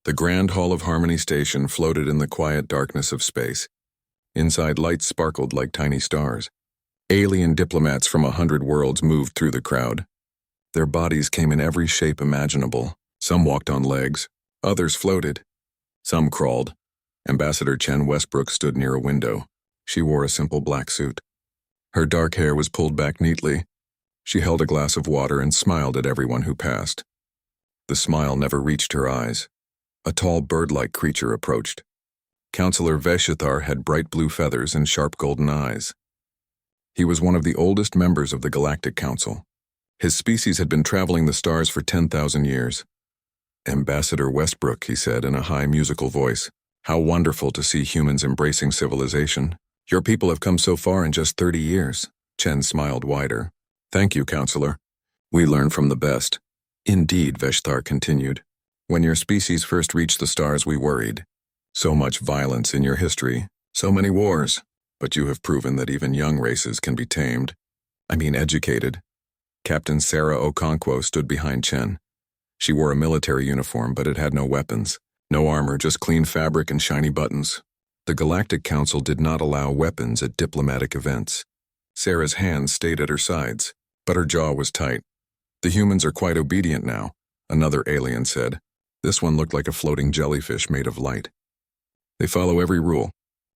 The Grand Hall of Harmony Station floated in the quiet darkness of space. Inside, lights sparkled like tiny stars. Alien diplomats from 100 worlds moved through the crowd. Their bodies came in every shape imaginable. Some walked on legs, others floated. Some crawled. Ambassador Chen Westbrook stood near a window. She wore a simple black suit. Her dark hair was pulled back neatly. She held a glass of water and smiled at everyone who passed. The smile never reached her eyes. A tall bird-like creature approached. Counselor Veshathar had bright blue feathers and sharp golden eyes. He was one of the oldest members of the Galactic Council. His species had been traveling the stars for 10,000 years. Ambassador Westbrook, he said in a high musical voice, how wonderful to see humans embracing civilization. Your people have come so far in just 30 years. Chen smiled wider. Thank you, Counselor. We learn from the best. Indeed, Veshthar continued. When your species first reached the stars, we worried. So much violence in your history, so many wars. But you have proven that even young races can be tamed. Educated. Captain Sarah Okonkwo stood behind Chen. She wore a military uniform, but it had no weapons. No armor, just clean fabric and shiny buttons. The Galactic Council did not allow weapons at diplomatic events. Sarah's hands stayed at her sides, but her jaw was tight. The humans are quite obedient now, another alien said. This one looked like a floating jellyfish made of light. They follow every rule.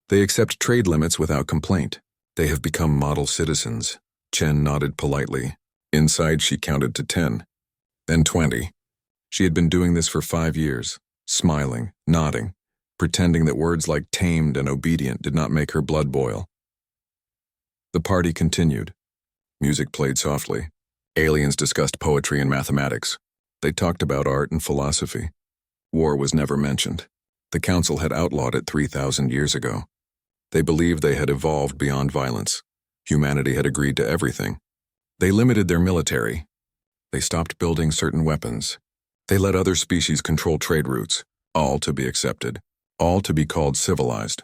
They accept trade limits without complaint. They have become model citizens. Chen nodded politely. Inside, she counted to 10, then 20. She had been doing this for 5 years, smiling, nodding, pretending that words like tamed and obedient did not make her blood boil. The party continued. Music played softly. Aliens discussed poetry and mathematics. They talked about art and philosophy. War was never mentioned. The Council had outlawed it 3,000 years ago. They believed they had evolved beyond violence. Humanity had agreed to everything. They limited their military. They stopped building certain weapons. They let other species control trade routes, all to be accepted, all to be called civilized.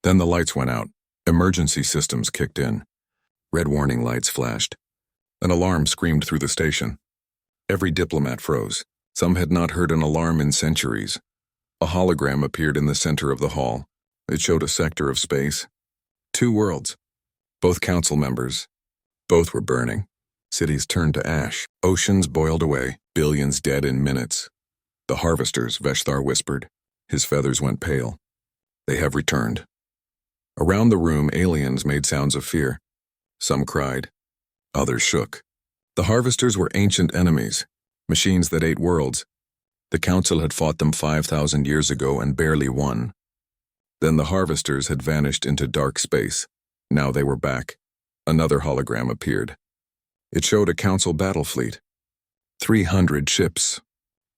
Then the lights went out. Emergency systems kicked in. Red warning lights flashed. An alarm screamed through the station. Every diplomat froze. Some had not heard an alarm in centuries. A hologram appeared in the center of the hall. It showed a sector of space. 2 worlds. Both council members. Both were burning. Cities turned to ash. Oceans boiled away. Billions dead in minutes. The harvesters, Veshthar whispered. His feathers went pale. They have returned. Around the room, aliens made sounds of fear. Some cried. Others shook. The harvesters were ancient enemies, machines that ate worlds. The Council had fought them 5,000 years ago and barely won. Then the harvesters had vanished into dark space. Now they were back. Another hologram appeared. It showed a Council battle fleet. 300 ships.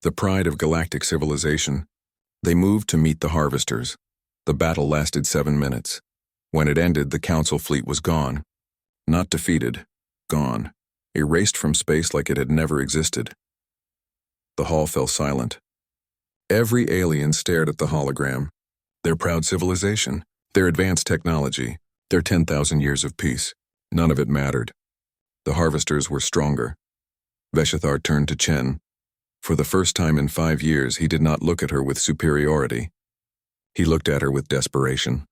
The pride of galactic civilization. They moved to meet the harvesters. The battle lasted 7 minutes. When it ended, the Council fleet was gone. Not defeated. Gone. Erased from space like it had never existed. The hall fell silent. Every alien stared at the hologram. Their proud civilization, their advanced technology, their 10,000 years of peace. None of it mattered. The harvesters were stronger. Veshathar turned to Chen. For the first time in 5 years, he did not look at her with superiority. He looked at her with desperation.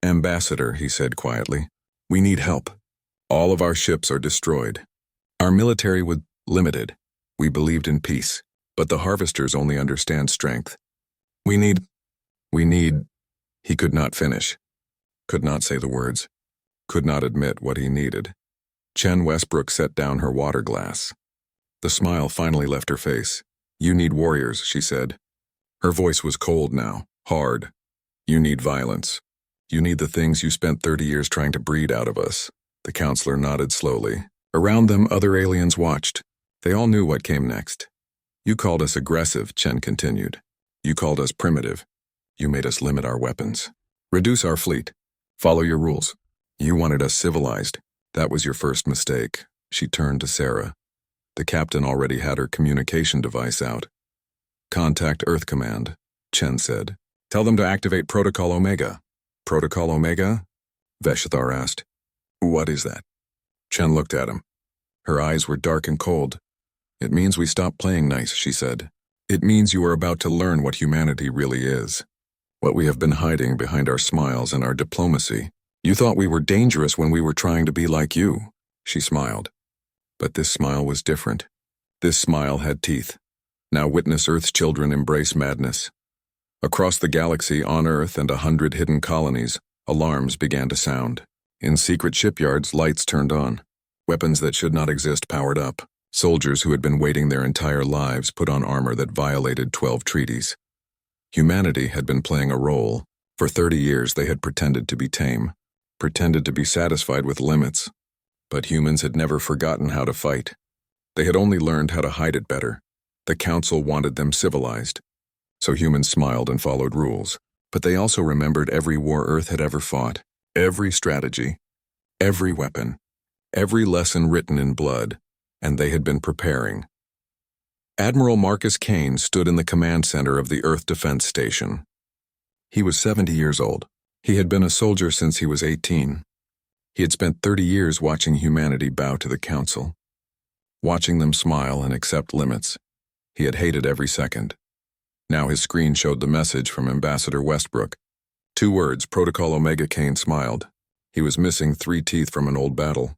Ambassador, he said quietly, we need help. All of our ships are destroyed. Our military was limited. We believed in peace, but the harvesters only understand strength. We need, he could not finish, could not say the words, could not admit what he needed. Chen Westbrook set down her water glass. The smile finally left her face. You need warriors, she said. Her voice was cold now, hard. You need violence. You need the things you spent 30 years trying to breed out of us. The counselor nodded slowly. Around them, other aliens watched. They all knew what came next. You called us aggressive, Chen continued. You called us primitive. You made us limit our weapons. Reduce our fleet. Follow your rules. You wanted us civilized. That was your first mistake. She turned to Sarah. The captain already had her communication device out. Contact Earth Command, Chen said. Tell them to activate Protocol Omega. Protocol Omega? Veshathar asked. What is that? Chen looked at him. Her eyes were dark and cold. It means we stop playing nice, she said. It means you are about to learn what humanity really is. What we have been hiding behind our smiles and our diplomacy. You thought we were dangerous when we were trying to be like you, she smiled. But this smile was different. This smile had teeth. Now witness Earth's children embrace madness. Across the galaxy, on Earth and 100 hidden colonies, alarms began to sound. In secret shipyards, lights turned on. Weapons that should not exist powered up. Soldiers who had been waiting their entire lives put on armor that violated 12 treaties. Humanity had been playing a role. For 30 years they had pretended to be tame, pretended to be satisfied with limits. But humans had never forgotten how to fight. They had only learned how to hide it better. The Council wanted them civilized. So humans smiled and followed rules. But they also remembered every war Earth had ever fought, every strategy, every weapon, every lesson written in blood, and they had been preparing. Admiral Marcus Kane stood in the command center of the Earth Defense Station. He was 70 years old. He had been a soldier since he was 18. He had spent 30 years watching humanity bow to the Council, watching them smile and accept limits. He had hated every second. Now his screen showed the message from Ambassador Westbrook. 2 words, Protocol Omega. Kane smiled. He was missing 3 teeth from an old battle.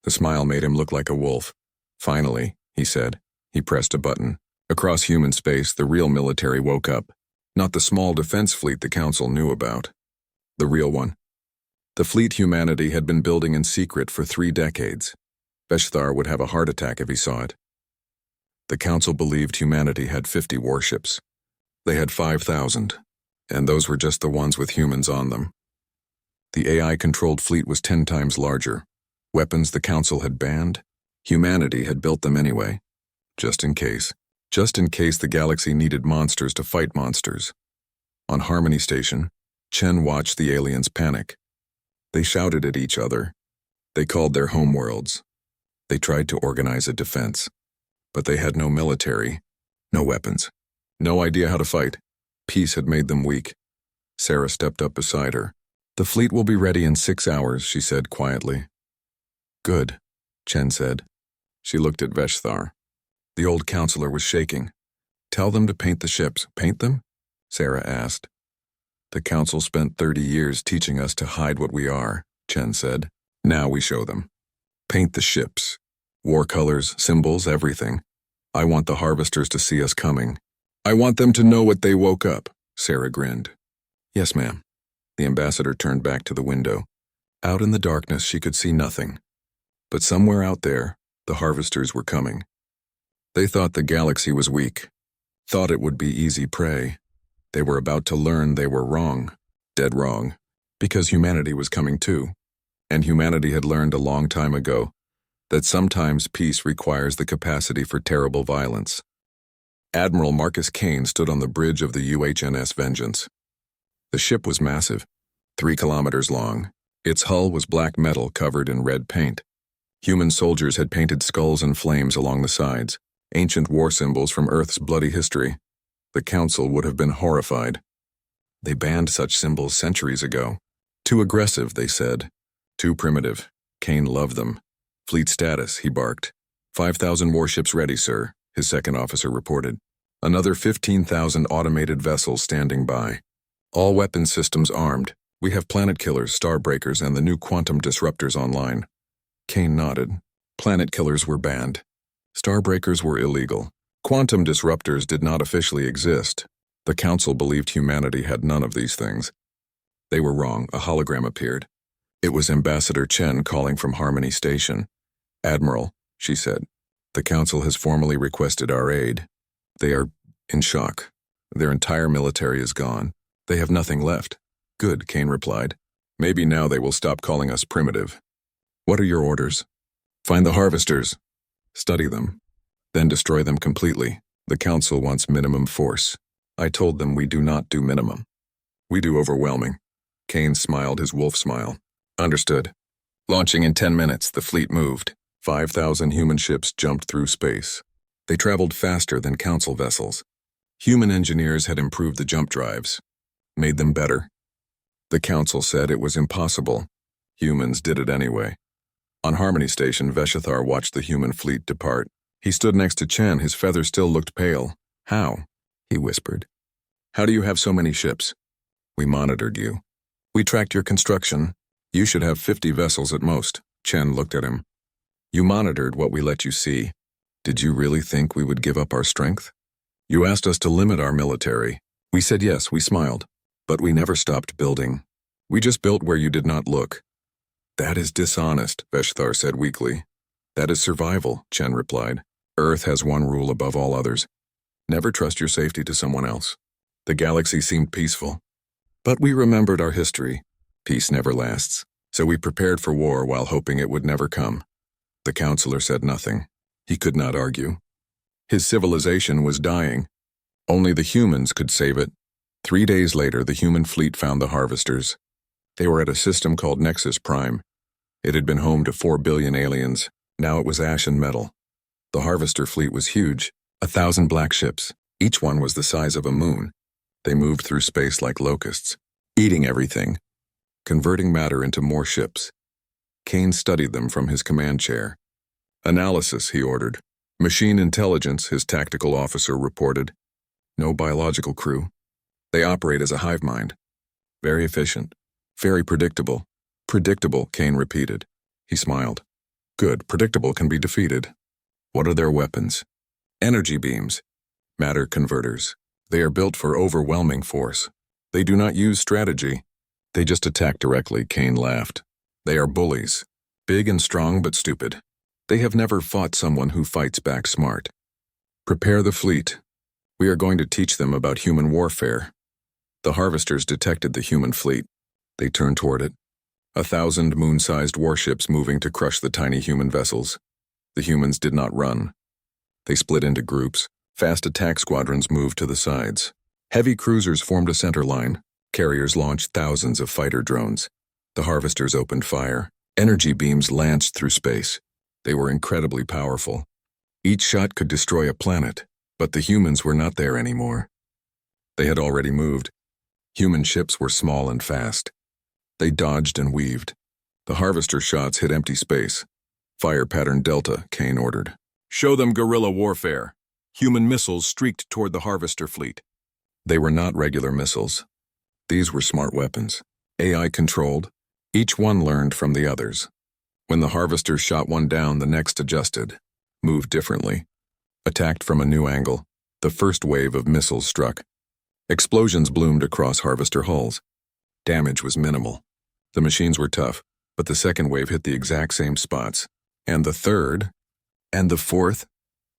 The smile made him look like a wolf. Finally, he said. He pressed a button. Across human space, the real military woke up. Not the small defense fleet the Council knew about. The real one. The fleet humanity had been building in secret for 3 decades. Veshthar would have a heart attack if he saw it. The Council believed humanity had 50 warships. They had 5,000, and those were just the ones with humans on them. The AI-controlled fleet was 10 times larger. Weapons the Council had banned, humanity had built them anyway. Just in case. Just in case the galaxy needed monsters to fight monsters. On Harmony Station, Chen watched the aliens panic. They shouted at each other. They called their homeworlds. They tried to organize a defense. But they had no military, no weapons, no idea how to fight. Peace had made them weak. Sarah stepped up beside her. The fleet will be ready in 6 hours, she said quietly. Good, Chen said. She looked at Veshthar. The old counselor was shaking. Tell them to paint the ships. Paint them? Sarah asked. The Council spent 30 years teaching us to hide what we are, Chen said. Now we show them. Paint the ships. War colors, symbols, everything. I want the harvesters to see us coming. I want them to know what they woke up, Sarah grinned. Yes, ma'am. The ambassador turned back to the window. Out in the darkness she could see nothing. But somewhere out there, the harvesters were coming. They thought the galaxy was weak, thought it would be easy prey. They were about to learn they were wrong, dead wrong, because humanity was coming too. And humanity had learned a long time ago that sometimes peace requires the capacity for terrible violence. Admiral Marcus Kane stood on the bridge of the UHNS Vengeance. The ship was massive, 3 kilometers long. Its hull was black metal covered in red paint. Human soldiers had painted skulls and flames along the sides, ancient war symbols from Earth's bloody history. The Council would have been horrified. They banned such symbols centuries ago. Too aggressive, they said. Too primitive. Kane loved them. Fleet status, he barked. 5,000 warships ready, sir, his second officer reported. Another 15,000 automated vessels standing by. All weapon systems armed. We have planet killers, starbreakers, and the new quantum disruptors online. Kane nodded. Planet killers were banned. Starbreakers were illegal. Quantum disruptors did not officially exist. The Council believed humanity had none of these things. They were wrong. A hologram appeared. It was Ambassador Chen calling from Harmony Station. Admiral, she said, the Council has formally requested our aid. They are in shock. Their entire military is gone. They have nothing left. Good, Kane replied. Maybe now they will stop calling us primitive. What are your orders? Find the harvesters. Study them. Then destroy them completely. The Council wants minimum force. I told them we do not do minimum. We do overwhelming. Kane smiled his wolf smile. Understood. Launching in 10 minutes, the fleet moved. 5,000 human ships jumped through space. They traveled faster than Council vessels. Human engineers had improved the jump drives, made them better. The Council said it was impossible. Humans did it anyway. On Harmony Station, Veshthar watched the human fleet depart. He stood next to Chen, his feathers still looked pale. How? he whispered. How do you have so many ships? We monitored you. We tracked your construction. You should have 50 vessels at most. Chen looked at him. You monitored what we let you see. Did you really think we would give up our strength? You asked us to limit our military. We said yes, we smiled. But we never stopped building. We just built where you did not look. That is dishonest, Veshthar said weakly. That is survival, Chen replied. Earth has one rule above all others. Never trust your safety to someone else. The galaxy seemed peaceful. But we remembered our history. Peace never lasts. So we prepared for war while hoping it would never come. The counselor said nothing. He could not argue. His civilization was dying. Only the humans could save it. 3 days later, the human fleet found the harvesters. They were at a system called Nexus Prime. It had been home to 4 billion aliens. Now it was ash and metal. The harvester fleet was huge, 1,000 black ships. Each one was the size of a moon. They moved through space like locusts, eating everything, converting matter into more ships. Kane studied them from his command chair. Analysis, he ordered. Machine intelligence, his tactical officer reported. No biological crew. They operate as a hive mind. Very efficient. Very predictable. Predictable, Kane repeated. He smiled. Good, predictable can be defeated. What are their weapons? Energy beams. Matter converters. They are built for overwhelming force. They do not use strategy. They just attack directly, Kane laughed. They are bullies. Big and strong but stupid. They have never fought someone who fights back smart. Prepare the fleet. We are going to teach them about human warfare. The harvesters detected the human fleet. They turned toward it. 1,000 moon-sized warships moving to crush the tiny human vessels. The humans did not run. They split into groups. Fast attack squadrons moved to the sides. Heavy cruisers formed a center line. Carriers launched thousands of fighter drones. The harvesters opened fire. Energy beams lanced through space. They were incredibly powerful. Each shot could destroy a planet, but the humans were not there anymore. They had already moved. Human ships were small and fast. They dodged and weaved. The harvester shots hit empty space. Fire pattern Delta, Kane ordered. Show them guerrilla warfare. Human missiles streaked toward the harvester fleet. They were not regular missiles. These were smart weapons. AI-controlled. Each one learned from the others. When the harvesters shot one down, the next adjusted, moved differently, attacked from a new angle. The first wave of missiles struck. Explosions bloomed across harvester hulls. Damage was minimal. The machines were tough, but the second wave hit the exact same spots. And the third, and the fourth.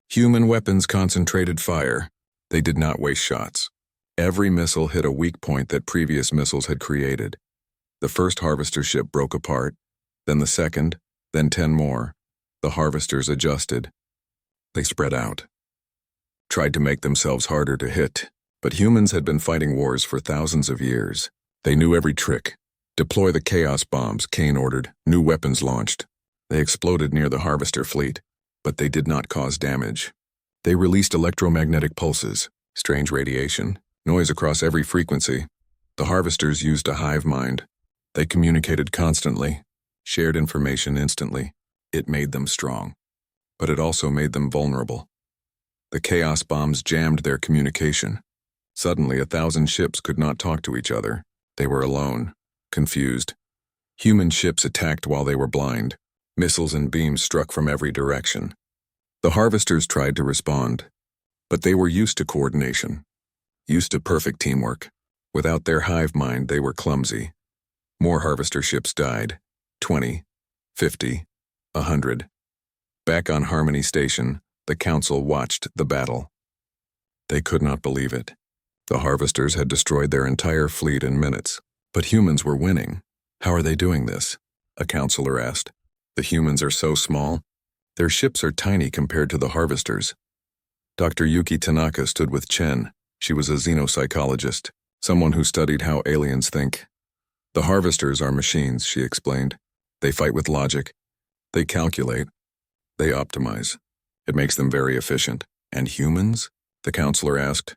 Human weapons concentrated fire. They did not waste shots. Every missile hit a weak point that previous missiles had created. The first harvester ship broke apart, then the second, then 10 more. The harvesters adjusted. They spread out. Tried to make themselves harder to hit, but humans had been fighting wars for thousands of years. They knew every trick. Deploy the chaos bombs, Kane ordered. New weapons launched. They exploded near the harvester fleet, but they did not cause damage. They released electromagnetic pulses, strange radiation, noise across every frequency. The harvesters used a hive mind. They communicated constantly, shared information instantly. It made them strong, but it also made them vulnerable. The chaos bombs jammed their communication. Suddenly, 1,000 ships could not talk to each other. They were alone, confused. Human ships attacked while they were blind. Missiles and beams struck from every direction. The harvesters tried to respond, but they were used to coordination, used to perfect teamwork. Without their hive mind, they were clumsy. More harvester ships died. 20, 50, 100. Back on Harmony Station, the council watched the battle. They could not believe it. The harvesters had destroyed their entire fleet in minutes, but humans were winning. How are they doing this? A counselor asked. The humans are so small. Their ships are tiny compared to the harvesters. Dr. Yuki Tanaka stood with Chen. She was a xenopsychologist, someone who studied how aliens think. The harvesters are machines, she explained. They fight with logic. They calculate. They optimize. It makes them very efficient. And humans? The counselor asked.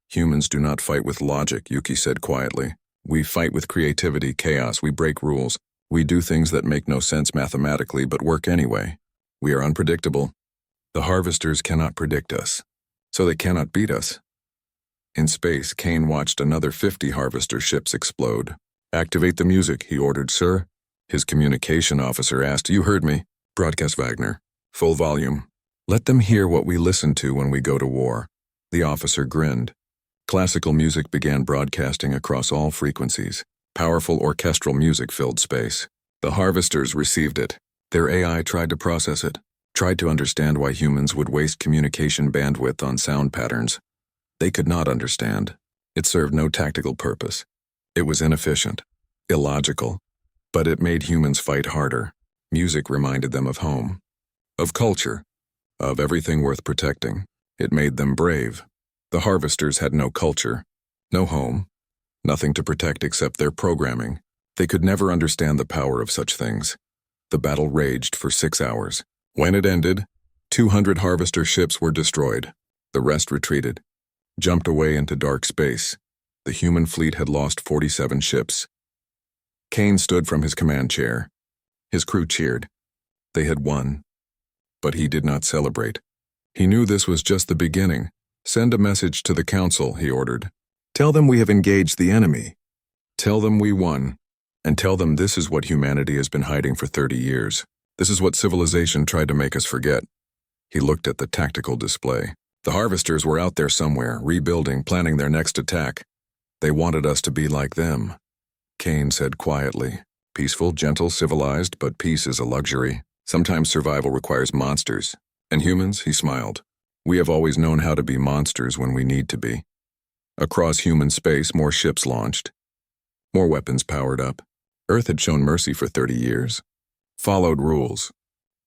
Humans do not fight with logic, Yuki said quietly. We fight with creativity, chaos. We break rules. We do things that make no sense mathematically but work anyway. We are unpredictable. The harvesters cannot predict us, so they cannot beat us. In space, Kane watched another 50 harvester ships explode. "Activate the music," he ordered, "sir." His communication officer asked, "You heard me." "Broadcast Wagner. Full volume. Let them hear what we listen to when we go to war." The officer grinned. Classical music began broadcasting across all frequencies. Powerful orchestral music filled space. The harvesters received it. Their AI tried to process it, tried to understand why humans would waste communication bandwidth on sound patterns. They could not understand. It served no tactical purpose. It was inefficient, illogical, but it made humans fight harder. Music reminded them of home, of culture, of everything worth protecting. It made them brave. The harvesters had no culture, no home, nothing to protect except their programming. They could never understand the power of such things. The battle raged for 6 hours. When it ended, 200 harvester ships were destroyed. The rest retreated, jumped away into dark space. The human fleet had lost 47 ships. Kane stood from his command chair. His crew cheered. They had won. But he did not celebrate. He knew this was just the beginning. "Send a message to the council," he ordered. "Tell them we have engaged the enemy. Tell them we won. And tell them this is what humanity has been hiding for 30 years. This is what civilization tried to make us forget." He looked at the tactical display. The harvesters were out there somewhere, rebuilding, planning their next attack. They wanted us to be like them. Kane said quietly. "Peaceful, gentle, civilized, but peace is a luxury. Sometimes survival requires monsters. And humans," he smiled. "We have always known how to be monsters when we need to be." Across human space, more ships launched. More weapons powered up. Earth had shown mercy for 30 years. Followed rules.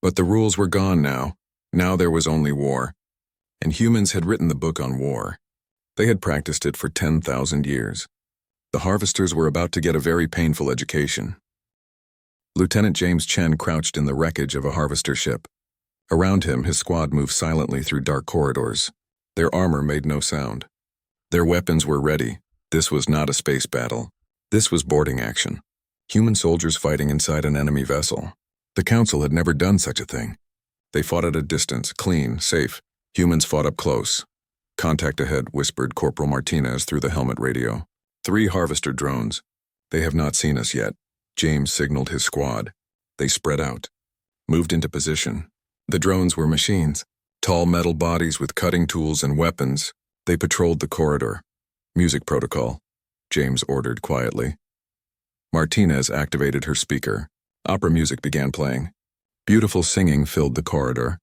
But the rules were gone now. Now there was only war. And humans had written the book on war. They had practiced it for 10,000 years. The harvesters were about to get a very painful education. Lieutenant James Chen crouched in the wreckage of a harvester ship. Around him, his squad moved silently through dark corridors. Their armor made no sound. Their weapons were ready. This was not a space battle. This was boarding action. Human soldiers fighting inside an enemy vessel. The Council had never done such a thing. They fought at a distance, clean, safe. Humans fought up close. "Contact ahead," whispered Corporal Martinez through the helmet radio. 3 harvester drones. "They have not seen us yet." James signaled his squad. They spread out, moved into position. The drones were machines, tall metal bodies with cutting tools and weapons. They patrolled the corridor. "Music protocol," James ordered quietly. Martinez activated her speaker. Opera music began playing. Beautiful singing filled the corridor.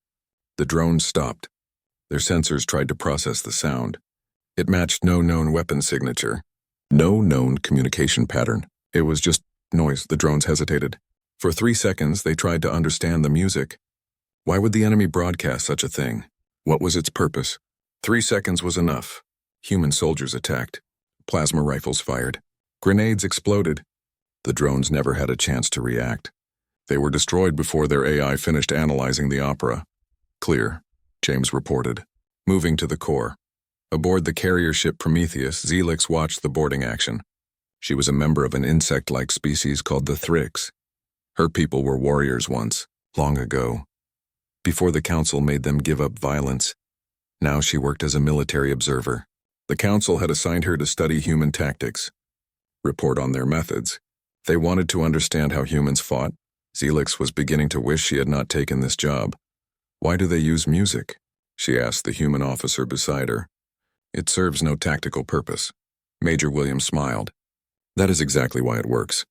The drones stopped. Their sensors tried to process the sound. It matched no known weapon signature, no known communication pattern. It was just noise. The drones hesitated. For 3 seconds, they tried to understand the music. Why would the enemy broadcast such a thing? What was its purpose? 3 seconds was enough. Human soldiers attacked. Plasma rifles fired. Grenades exploded. The drones never had a chance to react. They were destroyed before their AI finished analyzing the opera. "Clear," James reported, moving to the core. Aboard the carrier ship Prometheus, Zelix watched the boarding action. She was a member of an insect-like species called the Thrix. Her people were warriors once, long ago, before the Council made them give up violence. Now she worked as a military observer. The Council had assigned her to study human tactics, report on their methods. They wanted to understand how humans fought. Zelix was beginning to wish she had not taken this job. "Why do they use music?" she asked the human officer beside her. "It serves no tactical purpose." Major Williams smiled. "That is exactly why it works.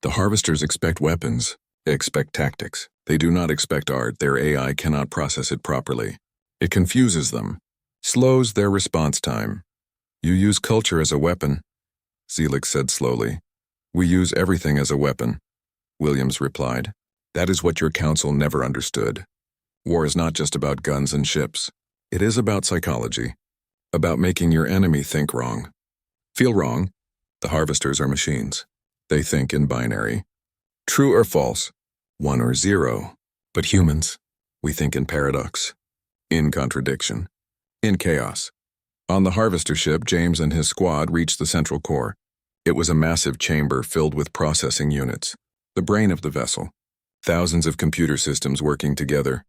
The harvesters expect weapons. They expect tactics. They do not expect art. Their AI cannot process it properly. It confuses them, slows their response time. You use culture as a weapon," Zelix said slowly. "We use everything as a weapon," Williams replied. "That is what your council never understood. War is not just about guns and ships. It is about psychology, about making your enemy think wrong, feel wrong. The harvesters are machines. They think in binary. True or false, 1 or 0. But humans, we think in paradox, in contradiction, in chaos." On the harvester ship, James and his squad reached the central core. It was a massive chamber filled with processing units, the brain of the vessel. Thousands of computer systems working together.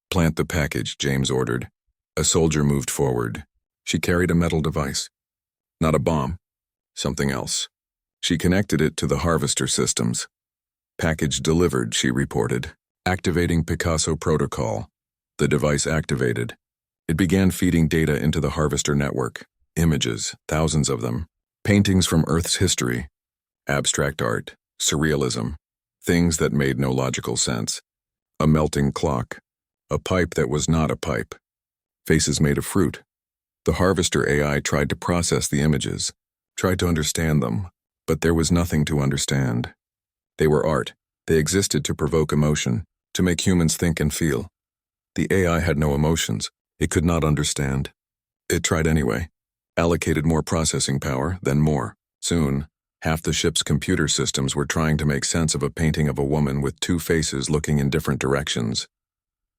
"Plant the package," James ordered. A soldier moved forward. She carried a metal device. Not a bomb. Something else. She connected it to the harvester systems. Package delivered, she reported. Activating Picasso protocol. The device activated. It began feeding data into the harvester network. Images, thousands of them. Paintings from Earth's history. Abstract art, surrealism. Things that made no logical sense. A melting clock. A pipe that was not a pipe. Faces made of fruit. The harvester AI tried to process the images, tried to understand them, but there was nothing to understand. They were art. They existed to provoke emotion, to make humans think and feel. The AI had no emotions. It could not understand. It tried anyway. Allocated more processing power, then more. Soon, half the ship's computer systems were trying to make sense of a painting of a woman with two faces looking in different directions.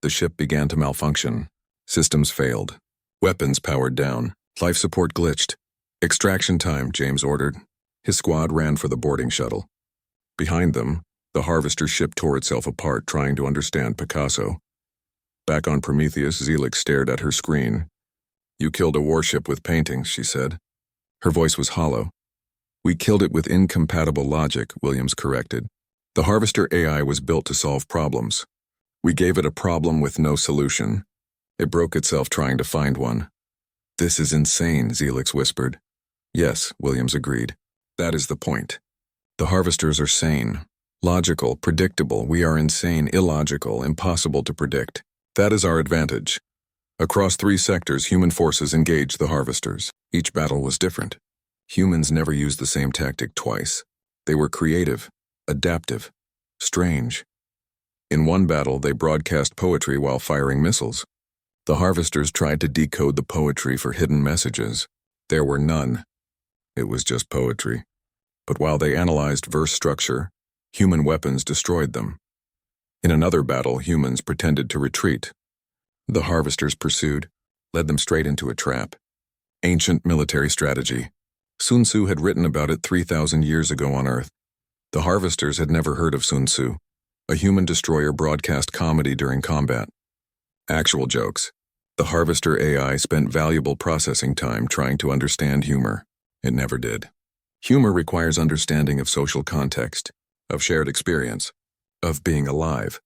The ship began to malfunction. Systems failed. Weapons powered down. Life support glitched. Extraction time, James ordered. His squad ran for the boarding shuttle. Behind them, the harvester ship tore itself apart trying to understand Picasso. Back on Prometheus, Zelix stared at her screen. "You killed a warship with paintings," she said. Her voice was hollow. "We killed it with incompatible logic," Williams corrected. The harvester AI was built to solve problems. We gave it a problem with no solution. It broke itself trying to find one. "This is insane," Zelix whispered. "Yes," Williams agreed. "That is the point. The harvesters are sane. Logical, predictable. We are insane, illogical, impossible to predict. That is our advantage." Across 3 sectors, human forces engaged the harvesters. Each battle was different. Humans never used the same tactic twice. They were creative, adaptive, strange. In one battle, they broadcast poetry while firing missiles. The harvesters tried to decode the poetry for hidden messages. There were none. It was just poetry. But while they analyzed verse structure, human weapons destroyed them. In another battle, humans pretended to retreat. The harvesters pursued, led them straight into a trap. Ancient military strategy. Sun Tzu had written about it 3,000 years ago on Earth. The harvesters had never heard of Sun Tzu. A human destroyer broadcast comedy during combat. Actual jokes. The harvester AI spent valuable processing time trying to understand humor. It never did. Humor requires understanding of social context, of shared experience, of being alive.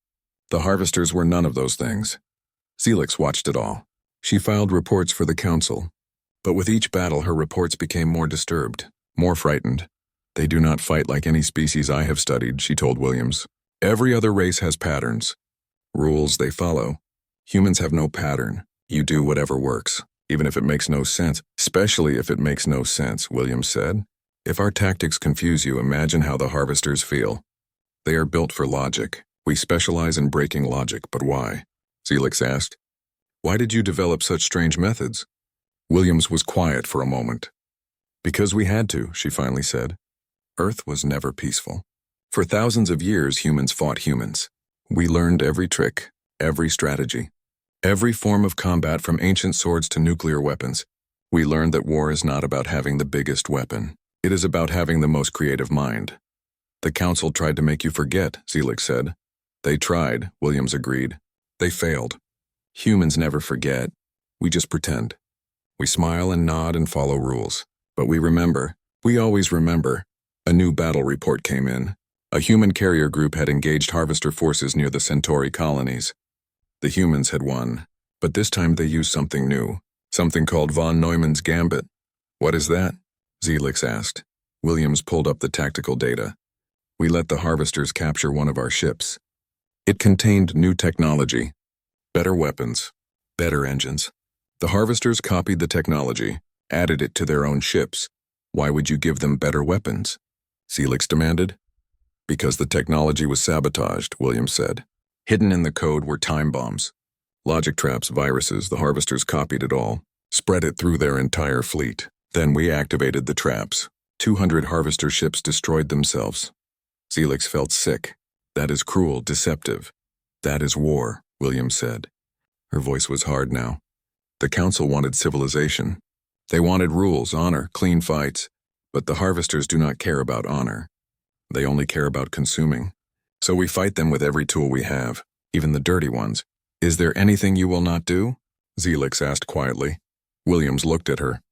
The harvesters were none of those things. Zelix watched it all. She filed reports for the council. But with each battle, her reports became more disturbed, more frightened. "They do not fight like any species I have studied," she told Williams. "Every other race has patterns. Rules they follow. Humans have no pattern. You do whatever works, even if it makes no sense." "Especially if it makes no sense," Williams said. "If our tactics confuse you, imagine how the harvesters feel. They are built for logic. We specialize in breaking logic, but why?" Zelix asked. "Why did you develop such strange methods?" Williams was quiet for a moment. "Because we had to," she finally said. "Earth was never peaceful. For thousands of years, humans fought humans. We learned every trick, every strategy, every form of combat from ancient swords to nuclear weapons. We learned that war is not about having the biggest weapon. It is about having the most creative mind." "The council tried to make you forget," Zelix said. "They tried," Williams agreed. "They failed. Humans never forget. We just pretend. We smile and nod and follow rules. But we remember. We always remember." A new battle report came in. A human carrier group had engaged harvester forces near the Centauri colonies. The humans had won, but this time they used something new, something called von Neumann's Gambit. "What is that?" Zelix asked. Williams pulled up the tactical data. "We let the harvesters capture one of our ships. It contained new technology, better weapons, better engines. The harvesters copied the technology, added it to their own ships. Why would you give them better weapons?" Zelix demanded. "Because the technology was sabotaged," Williams said. Hidden in the code were time bombs. Logic traps, viruses, the harvesters copied it all, spread it through their entire fleet. Then we activated the traps. 200 harvester ships destroyed themselves. Zelix felt sick. "That is cruel, deceptive. That is war," Williams said. Her voice was hard now. "The council wanted civilization. They wanted rules, honor, clean fights. But the harvesters do not care about honor. They only care about consuming. So we fight them with every tool we have, even the dirty ones." "Is there anything you will not do?" Zelix asked quietly. Williams looked at her.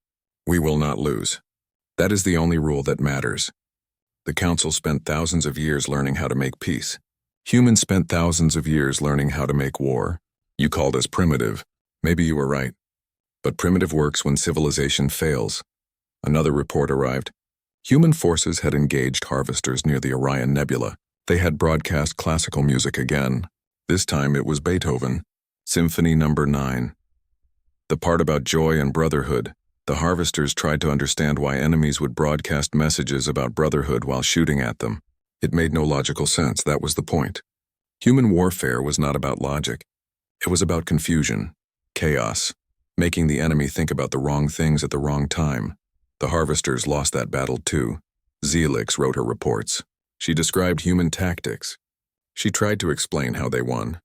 "We will not lose. That is the only rule that matters. The Council spent thousands of years learning how to make peace. Humans spent thousands of years learning how to make war. You called us primitive. Maybe you were right. But primitive works when civilization fails. Another report arrived. Human forces had engaged harvesters near the Orion Nebula. They had broadcast classical music again. This time it was Beethoven, Symphony No. 9. The part about joy and brotherhood. The harvesters tried to understand why enemies would broadcast messages about brotherhood while shooting at them. It made no logical sense, that was the point. Human warfare was not about logic. It was about confusion, chaos, making the enemy think about the wrong things at the wrong time. The harvesters lost that battle too. Zelix wrote her reports. She described human tactics. She tried to explain how they won.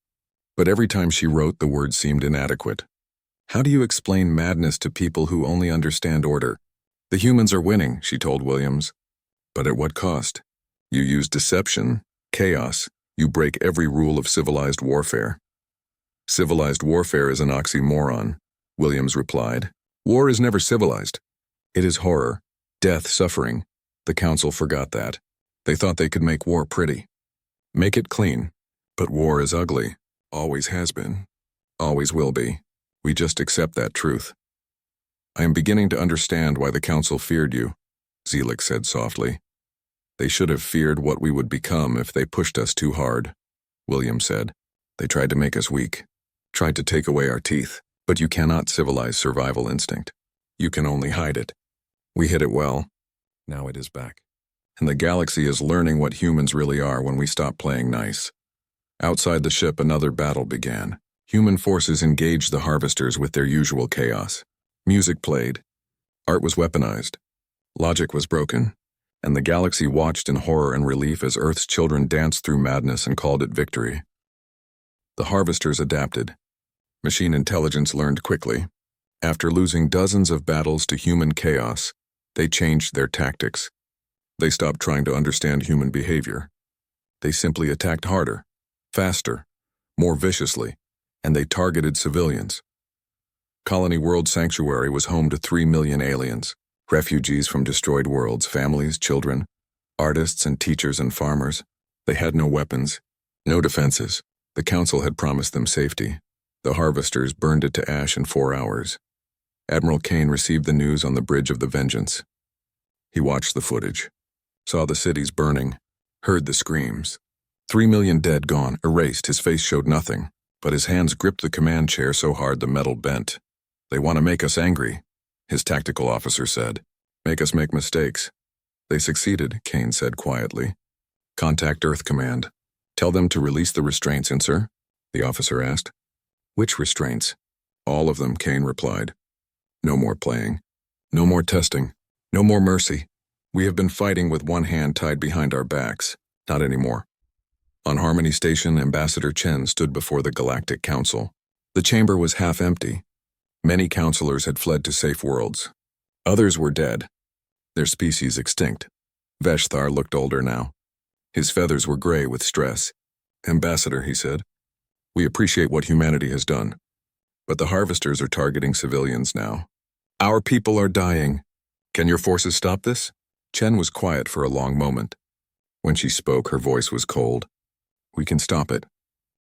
But every time she wrote, the words seemed inadequate. How do you explain madness to people who only understand order? The humans are winning, she told Williams. But at what cost? You use deception, chaos. You break every rule of civilized warfare. Civilized warfare is an oxymoron, Williams replied. War is never civilized. It is horror, death, suffering. The Council forgot that. They thought they could make war pretty. Make it clean. But war is ugly. Always has been. Always will be. We just accept that truth. I am beginning to understand why the Council feared you, Zelix said softly. They should have feared what we would become if they pushed us too hard, William said. They tried to make us weak, tried to take away our teeth, but you cannot civilize survival instinct. You can only hide it. We hid it well. Now it is back. And the galaxy is learning what humans really are when we stop playing nice. Outside the ship, another battle began. Human forces engaged the harvesters with their usual chaos. Music played. Art was weaponized. Logic was broken. And the galaxy watched in horror and relief as Earth's children danced through madness and called it victory. The harvesters adapted. Machine intelligence learned quickly. After losing dozens of battles to human chaos, they changed their tactics. They stopped trying to understand human behavior. They simply attacked harder, faster, more viciously, and they targeted civilians. Colony World Sanctuary was home to 3 million aliens, refugees from destroyed worlds, families, children, artists and teachers and farmers. They had no weapons, no defenses. The Council had promised them safety. The harvesters burned it to ash in 4 hours. Admiral Kane received the news on the Bridge of the Vengeance. He watched the footage, saw the cities burning, heard the screams. 3 million dead, gone, erased. His face showed nothing, but his hands gripped the command chair so hard the metal bent. They want to make us angry, his tactical officer said. Make us make mistakes. They succeeded, Kane said quietly. Contact Earth Command. Tell them to release the restraints, sir, the officer asked. Which restraints? All of them, Kane replied. No more playing. No more testing. No more mercy. We have been fighting with one hand tied behind our backs. Not anymore. On Harmony Station, Ambassador Chen stood before the Galactic Council. The chamber was half empty. Many counselors had fled to safe worlds. Others were dead, their species extinct. Veshthar looked older now. His feathers were gray with stress. Ambassador, he said, we appreciate what humanity has done. But the harvesters are targeting civilians now. Our people are dying. Can your forces stop this? Chen was quiet for a long moment. When she spoke, her voice was cold. We can stop it.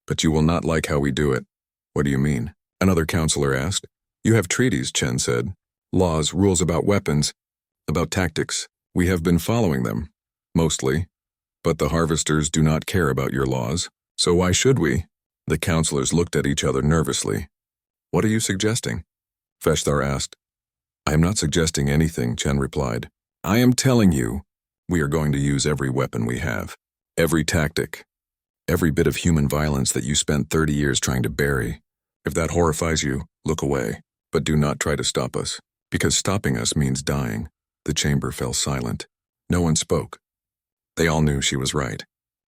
But you will not like how we do it. What do you mean? Another counselor asked. You have treaties, Chen said. Laws, rules about weapons, about tactics. We have been following them, mostly. But the harvesters do not care about your laws, so why should we? The counselors looked at each other nervously. What are you suggesting? Veshthar asked. I am not suggesting anything, Chen replied. I am telling you, we are going to use every weapon we have, every tactic, every bit of human violence that you spent 30 years trying to bury. If that horrifies you, look away, but do not try to stop us, because stopping us means dying. The chamber fell silent. No one spoke. They all knew she was right.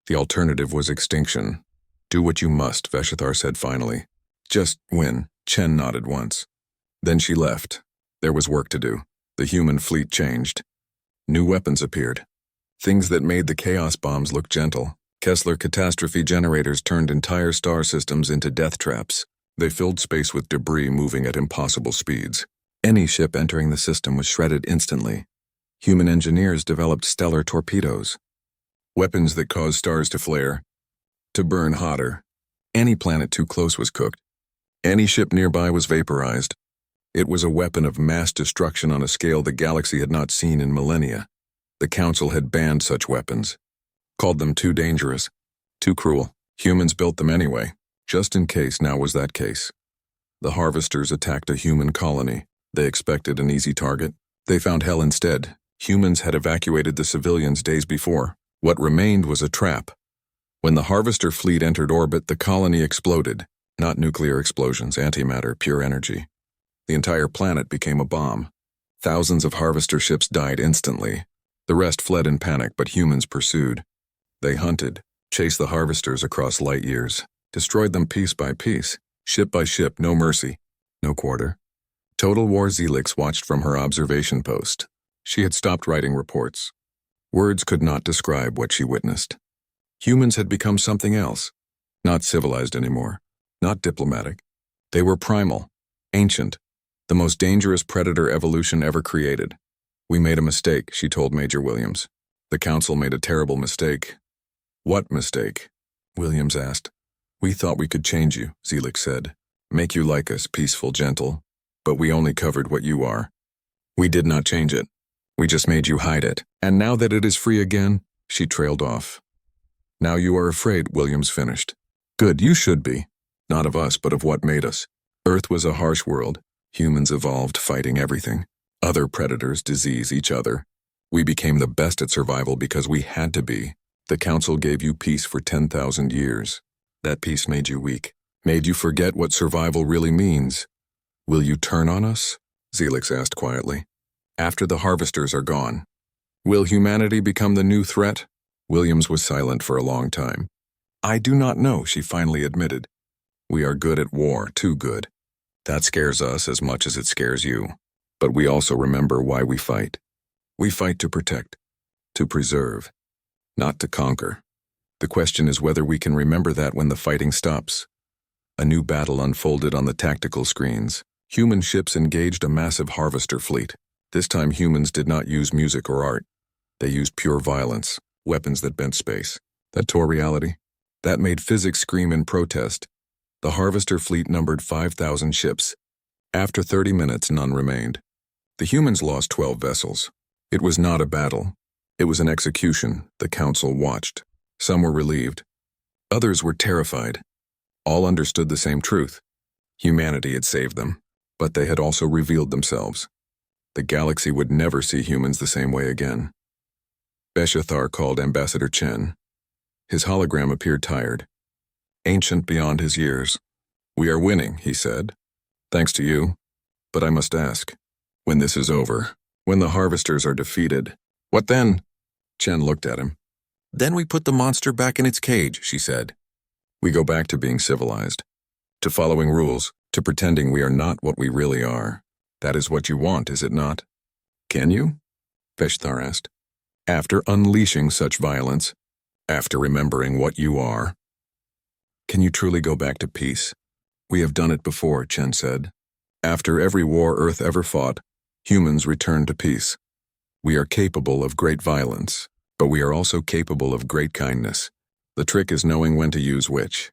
The alternative was extinction. Do what you must, Veshthar said finally. Just win. Chen nodded once. Then she left. There was work to do. The human fleet changed. New weapons appeared. Things that made the chaos bombs look gentle. Kessler catastrophe generators turned entire star systems into death traps. They filled space with debris moving at impossible speeds. Any ship entering the system was shredded instantly. Human engineers developed stellar torpedoes, weapons that caused stars to flare, to burn hotter. Any planet too close was cooked. Any ship nearby was vaporized. It was a weapon of mass destruction on a scale the galaxy had not seen in millennia. The Council had banned such weapons, called them too dangerous, too cruel. Humans built them anyway, just in case. Now was that case. The harvesters attacked a human colony. They expected an easy target. They found hell instead. Humans had evacuated the civilians days before. What remained was a trap. When the harvester fleet entered orbit, the colony exploded. Not nuclear explosions, antimatter, pure energy. The entire planet became a bomb. Thousands of harvester ships died instantly. The rest fled in panic, but humans pursued. They hunted, chased the harvesters across light years, destroyed them piece by piece, ship by ship, no mercy, no quarter. Total War Zelix watched from her observation post. She had stopped writing reports. Words could not describe what she witnessed. Humans had become something else, not civilized anymore, not diplomatic. They were primal, ancient, the most dangerous predator evolution ever created. We made a mistake, she told Major Williams. The Council made a terrible mistake. What mistake? Williams asked. We thought we could change you, Zelix said. Make you like us, peaceful, gentle. But we only covered what you are. We did not change it. We just made you hide it. And now that it is free again, she trailed off. Now you are afraid, Williams finished. Good, you should be. Not of us, but of what made us. Earth was a harsh world. Humans evolved fighting everything. Other predators disease each other. We became the best at survival because we had to be. The Council gave you peace for 10,000 years. That peace made you weak, made you forget what survival really means. Will you turn on us? Zelix asked quietly. After the harvesters are gone. Will humanity become the new threat? Williams was silent for a long time. I do not know, she finally admitted. We are good at war, too good. That scares us as much as it scares you. But we also remember why we fight. We fight to protect, to preserve, not to conquer. The question is whether we can remember that when the fighting stops. A new battle unfolded on the tactical screens. Human ships engaged a massive harvester fleet. This time humans did not use music or art. They used pure violence, weapons that bent space. That tore reality. That made physics scream in protest. The harvester fleet numbered 5,000 ships. After 30 minutes, none remained. The humans lost 12 vessels. It was not a battle. It was an execution. The Council watched. Some were relieved. Others were terrified. All understood the same truth. Humanity had saved them, but they had also revealed themselves. The galaxy would never see humans the same way again. Beshethar called Ambassador Chen. His hologram appeared tired, ancient beyond his years. We are winning, he said. Thanks to you. But I must ask, when this is over, when the harvesters are defeated, what then? Chen looked at him. Then we put the monster back in its cage, she said. We go back to being civilized, to following rules, to pretending we are not what we really are. That is what you want, is it not? Can you? Beshethar asked. After unleashing such violence, after remembering what you are. Can you truly go back to peace? We have done it before, Chen said. After every war Earth ever fought, humans returned to peace. We are capable of great violence, but we are also capable of great kindness. The trick is knowing when to use which.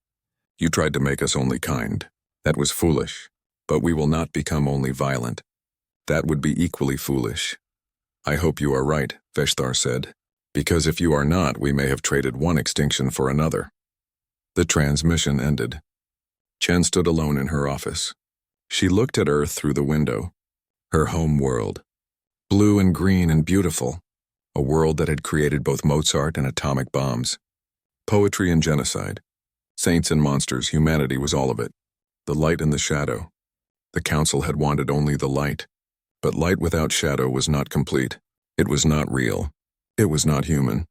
You tried to make us only kind. That was foolish, but we will not become only violent. That would be equally foolish. I hope you are right, Beshethar said, because if you are not, we may have traded one extinction for another. The transmission ended. Chen stood alone in her office. She looked at Earth through the window. Her home world. Blue and green and beautiful. A world that had created both Mozart and atomic bombs. Poetry and genocide. Saints and monsters, humanity was all of it. The light and the shadow. The Council had wanted only the light. But light without shadow was not complete. It was not real. It was not human.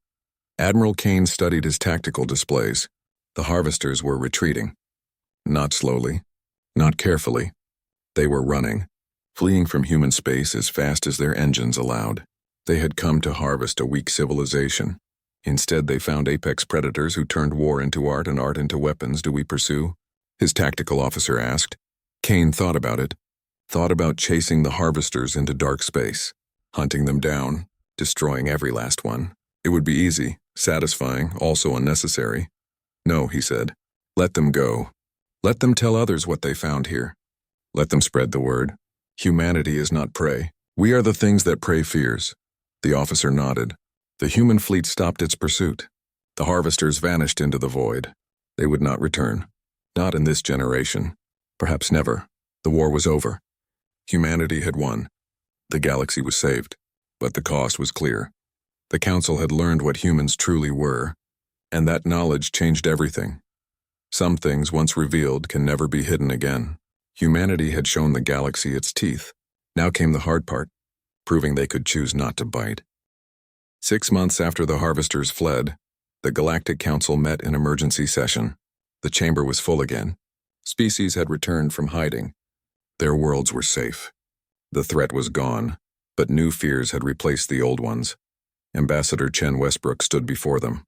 Admiral Kane studied his tactical displays. The harvesters were retreating. Not slowly. Not carefully. They were running, fleeing from human space as fast as their engines allowed. They had come to harvest a weak civilization. Instead, they found apex predators who turned war into art and art into weapons. Do we pursue? His tactical officer asked. Kane thought about it. Thought about chasing the harvesters into dark space, hunting them down, destroying every last one. It would be easy, satisfying, also unnecessary. No, he said. Let them go. Let them tell others what they found here. Let them spread the word. Humanity is not prey. We are the things that prey fears. The officer nodded. The human fleet stopped its pursuit. The harvesters vanished into the void. They would not return. Not in this generation. Perhaps never. The war was over. Humanity had won. The galaxy was saved. But the cost was clear. The Council had learned what humans truly were, and that knowledge changed everything. Some things once revealed can never be hidden again. Humanity had shown the galaxy its teeth. Now came the hard part, proving they could choose not to bite. 6 months after the harvesters fled, the Galactic Council met in emergency session. The chamber was full again. Species had returned from hiding. Their worlds were safe. The threat was gone, but new fears had replaced the old ones. Ambassador Chen Westbrook stood before them.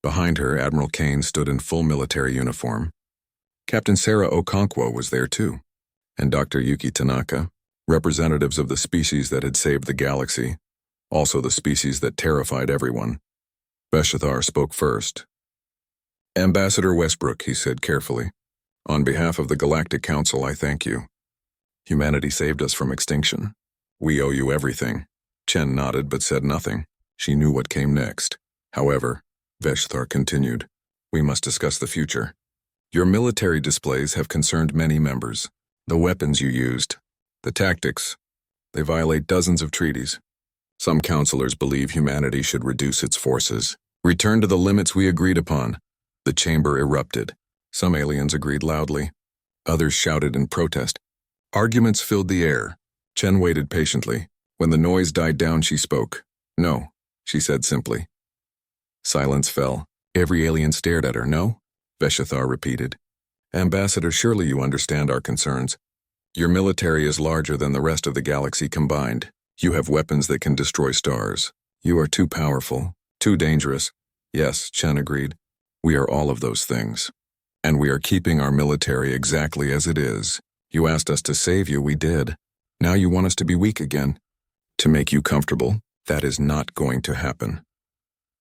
Behind her, Admiral Kane stood in full military uniform. Captain Sarah Okonkwo was there too, and Dr. Yuki Tanaka, representatives of the species that had saved the galaxy, also the species that terrified everyone. Veshathar spoke first. Ambassador Westbrook, he said carefully, on behalf of the Galactic Council, I thank you. Humanity saved us from extinction. We owe you everything. Chen nodded but said nothing. She knew what came next. However, Veshathar continued, we must discuss the future. Your military displays have concerned many members. The weapons you used, the tactics, they violate dozens of treaties. Some counselors believe humanity should reduce its forces, return to the limits we agreed upon. The chamber erupted. Some aliens agreed loudly. Others shouted in protest. Arguments filled the air. Chen waited patiently. When the noise died down, she spoke. No, she said simply. Silence fell. Every alien stared at her. No? Veshathar repeated. Ambassador, surely you understand our concerns. Your military is larger than the rest of the galaxy combined. You have weapons that can destroy stars. You are too powerful, too dangerous. Yes, Chen agreed. We are all of those things. And we are keeping our military exactly as it is. You asked us to save you, we did. Now you want us to be weak again. To make you comfortable, that is not going to happen.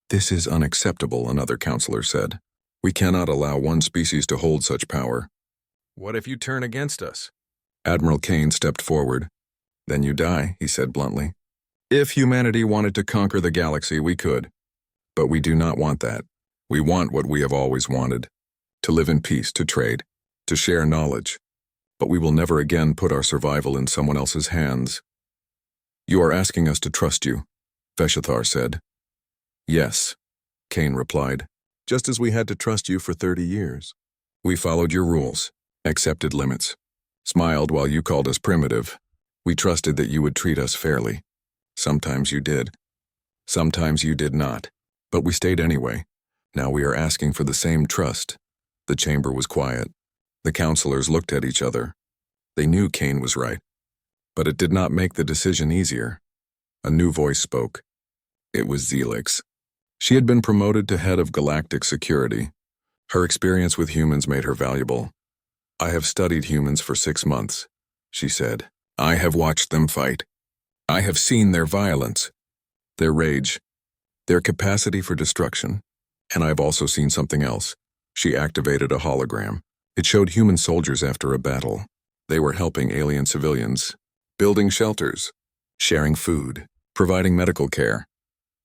This is unacceptable, another counselor said. We cannot allow one species to hold such power. What if you turn against us? Admiral Kane stepped forward. Then you die, he said bluntly. If humanity wanted to conquer the galaxy, we could. But we do not want that. We want what we have always wanted. To live in peace, to trade, to share knowledge. But we will never again put our survival in someone else's hands. You are asking us to trust you, Veshathar said. Yes, Kane replied, just as we had to trust you for 30 years. We followed your rules, accepted limits, smiled while you called us primitive. We trusted that you would treat us fairly. Sometimes you did. Sometimes you did not. But we stayed anyway. Now we are asking for the same trust. The chamber was quiet. The counselors looked at each other. They knew Kane was right. But it did not make the decision easier. A new voice spoke. It was Zelix. She had been promoted to head of Galactic Security. Her experience with humans made her valuable. I have studied humans for 6 months, she said. I have watched them fight. I have seen their violence, their rage, their capacity for destruction. And I have also seen something else. She activated a hologram. It showed human soldiers after a battle. They were helping alien civilians, building shelters, sharing food, providing medical care.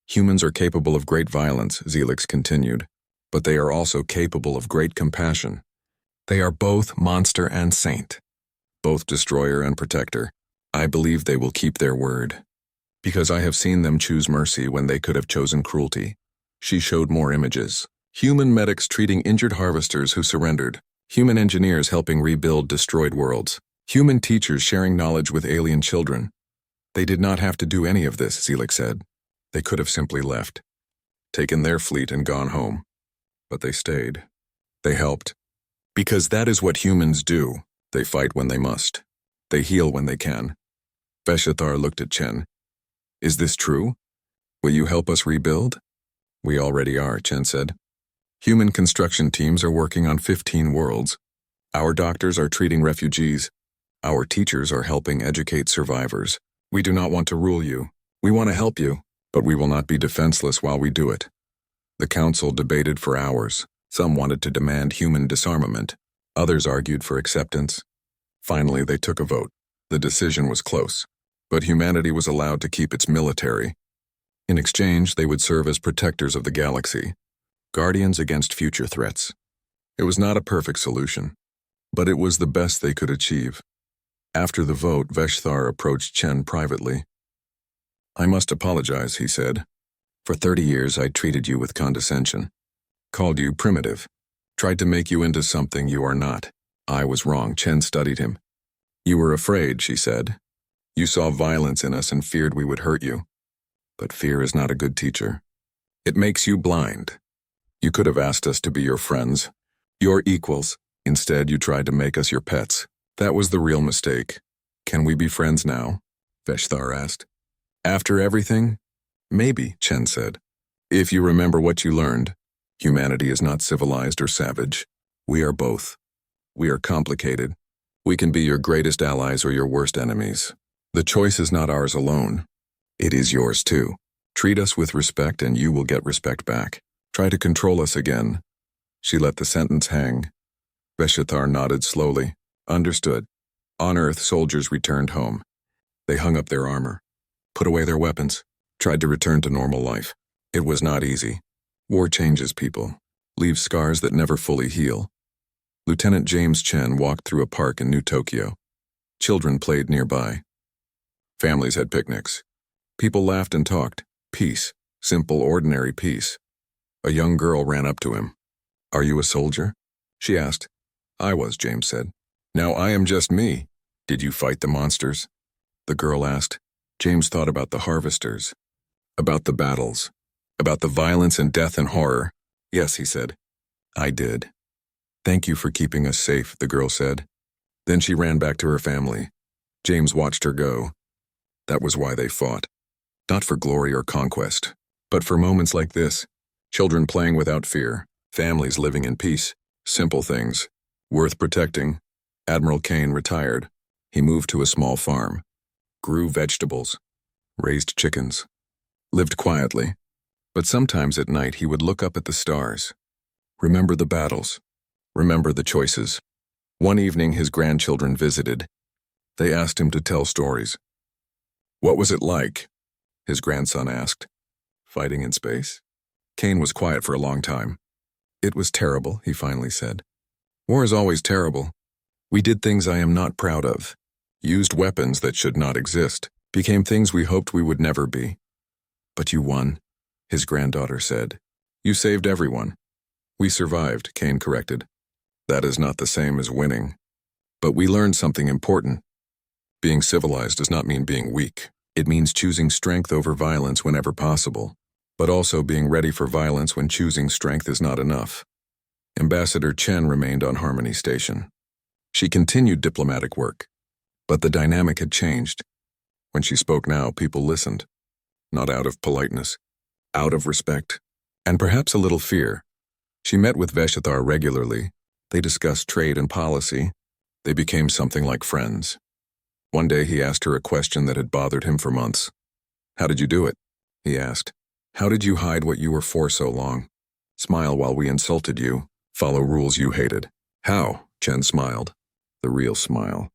Humans are capable of great violence, Zelix continued, but they are also capable of great compassion. They are both monster and saint, both destroyer and protector. I believe they will keep their word, because I have seen them choose mercy when they could have chosen cruelty. She showed more images. Human medics treating injured harvesters who surrendered. Human engineers helping rebuild destroyed worlds. Human teachers sharing knowledge with alien children. They did not have to do any of this, Zelix said. They could have simply left, taken their fleet and gone home. But they stayed. They helped. Because that is what humans do. They fight when they must. They heal when they can. Veshathar looked at Chen. Is this true? Will you help us rebuild? We already are, Chen said. Human construction teams are working on 15 worlds. Our doctors are treating refugees. Our teachers are helping educate survivors. We do not want to rule you. We want to help you, but we will not be defenseless while we do it. The council debated for hours. Some wanted to demand human disarmament. Others argued for acceptance. Finally, they took a vote. The decision was close, but humanity was allowed to keep its military. In exchange, they would serve as protectors of the galaxy, guardians against future threats. It was not a perfect solution, but it was the best they could achieve. After the vote, Veshthar approached Chen privately. "I must apologize," he said. "For 30 years I treated you with condescension, called you primitive, tried to make you into something you are not. I was wrong." Chen studied him. "You were afraid," she said. "You saw violence in us and feared we would hurt you. But fear is not a good teacher. It makes you blind. You could have asked us to be your friends, your equals. Instead, you tried to make us your pets. That was the real mistake. Can we be friends now?" Veshthar asked. "After everything?" "Maybe," Chen said. "If you remember what you learned. Humanity is not civilized or savage. We are both. We are complicated. We can be your greatest allies or your worst enemies. The choice is not ours alone. It is yours too. Treat us with respect and you will get respect back. Try to control us again." She let the sentence hang. Veshthar nodded slowly. "Understood." On Earth, soldiers returned home. They hung up their armor, put away their weapons, tried to return to normal life. It was not easy. War changes people, leaves scars that never fully heal. Lieutenant James Chen walked through a park in New Tokyo. Children played nearby. Families had picnics. People laughed and talked. Peace. Simple, ordinary peace. A young girl ran up to him. "Are you a soldier?" she asked. "I was," James said. "Now I am just me. Did you fight the monsters?" the girl asked. James thought about the harvesters, about the battles, about the violence and death and horror. "Yes," he said. "I did." "Thank you for keeping us safe," the girl said. Then she ran back to her family. James watched her go. That was why they fought. Not for glory or conquest, but for moments like this. Children playing without fear, families living in peace, simple things, worth protecting. Admiral Kane retired. He moved to a small farm, grew vegetables, raised chickens, lived quietly. But sometimes at night he would look up at the stars, remember the battles, remember the choices. One evening his grandchildren visited. They asked him to tell stories. "What was it like?" his grandson asked. "Fighting in space?" Kane was quiet for a long time. "It was terrible," he finally said. "War is always terrible. We did things I am not proud of, used weapons that should not exist, became things we hoped we would never be. But you won," his granddaughter said. "You saved everyone." "We survived," Kane corrected. "That is not the same as winning. But we learned something important. Being civilized does not mean being weak. It means choosing strength over violence whenever possible, but also being ready for violence when choosing strength is not enough." Ambassador Chen remained on Harmony Station. She continued diplomatic work, but the dynamic had changed. When she spoke now, people listened, not out of politeness, out of respect, and perhaps a little fear. She met with Veshthar regularly. They discussed trade and policy. They became something like friends. One day he asked her a question that had bothered him for months. "How did you do it?" he asked. "How did you hide what you were for so long? Smile while we insulted you, follow rules you hated." "How?" Chen smiled. The real smile.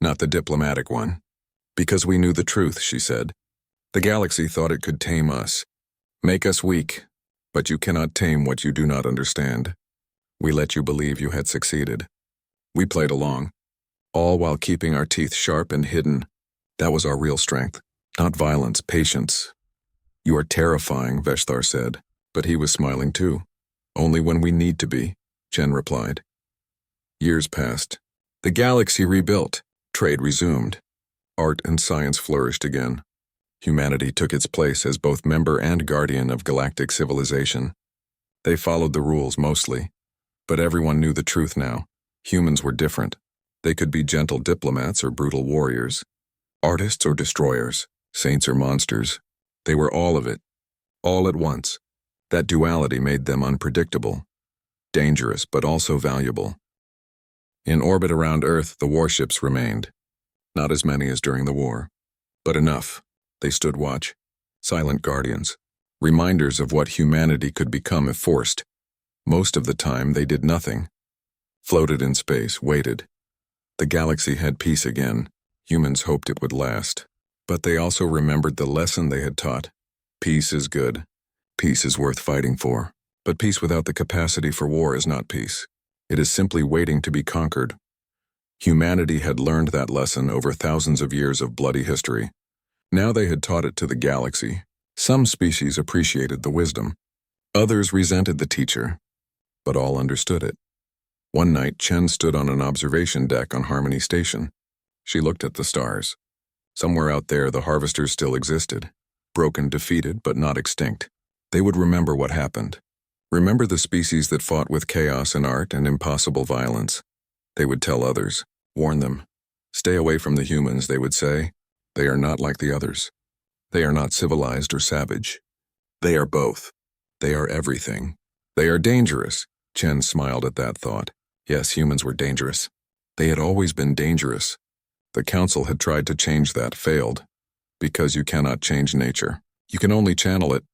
Not the diplomatic one. "Because we knew the truth," she said. "The galaxy thought it could tame us, make us weak, but you cannot tame what you do not understand. We let you believe you had succeeded. We played along, all while keeping our teeth sharp and hidden. That was our real strength, not violence, patience." "You are terrifying," Veshthar said, but he was smiling too. "Only when we need to be," Chen replied. Years passed. The galaxy rebuilt. Trade resumed. Art and science flourished again. Humanity took its place as both member and guardian of galactic civilization. They followed the rules mostly, but everyone knew the truth now. Humans were different. They could be gentle diplomats or brutal warriors, artists or destroyers, saints or monsters. They were all of it, all at once. That duality made them unpredictable, dangerous but also valuable. In orbit around Earth, the warships remained. Not as many as during the war, but enough. They stood watch, silent guardians, reminders of what humanity could become if forced. Most of the time, they did nothing. Floated in space, waited. The galaxy had peace again. Humans hoped it would last. But they also remembered the lesson they had taught. Peace is good. Peace is worth fighting for. But peace without the capacity for war is not peace. It is simply waiting to be conquered. Humanity had learned that lesson over thousands of years of bloody history. Now they had taught it to the galaxy. Some species appreciated the wisdom. Others resented the teacher. But all understood it. One night, Chen stood on an observation deck on Harmony Station. She looked at the stars. Somewhere out there, the harvesters still existed. Broken, defeated, but not extinct. They would remember what happened. Remember the species that fought with chaos and art and impossible violence. They would tell others, warn them. Stay away from the humans, they would say. They are not like the others. They are not civilized or savage. They are both. They are everything. They are dangerous. Chen smiled at that thought. Yes, humans were dangerous. They had always been dangerous. The council had tried to change that, failed. Because you cannot change nature. You can only channel it.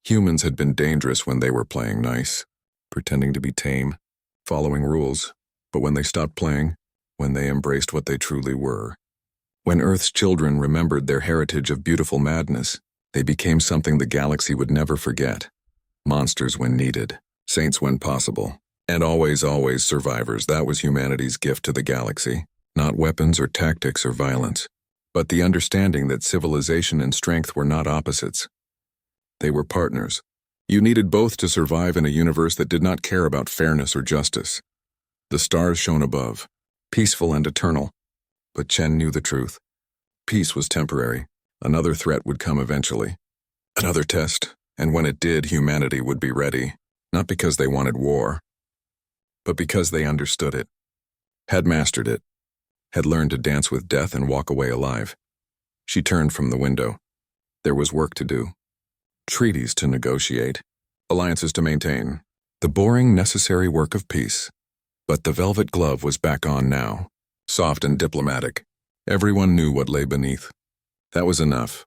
Humans had been dangerous when they were playing nice, pretending to be tame, following rules. But when they stopped playing, when they embraced what they truly were, when Earth's children remembered their heritage of beautiful madness, they became something the galaxy would never forget. Monsters when needed, saints when possible, and always survivors. That was humanity's gift to the galaxy. Not weapons or tactics or violence, but the understanding that civilization and strength were not opposites. They were partners. You needed both to survive in a universe that did not care about fairness or justice. The stars shone above, peaceful and eternal. But Chen knew the truth. Peace was temporary. Another threat would come eventually. Another test, and when it did, humanity would be ready. Not because they wanted war, but because they understood it, had mastered it, had learned to dance with death and walk away alive. She turned from the window. There was work to do. Treaties to negotiate. Alliances to maintain. The boring, necessary work of peace. But the velvet glove was back on now. Soft and diplomatic. Everyone knew what lay beneath. That was enough.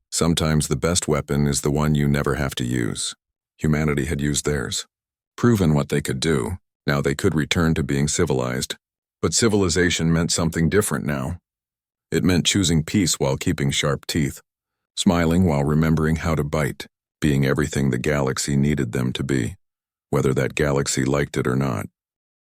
Sometimes the best weapon is the one you never have to use. Humanity had used theirs. Proven what they could do. Now they could return to being civilized. But civilization meant something different now. It meant choosing peace while keeping sharp teeth. Smiling while remembering how to bite. Being everything the galaxy needed them to be. Whether that galaxy liked it or not.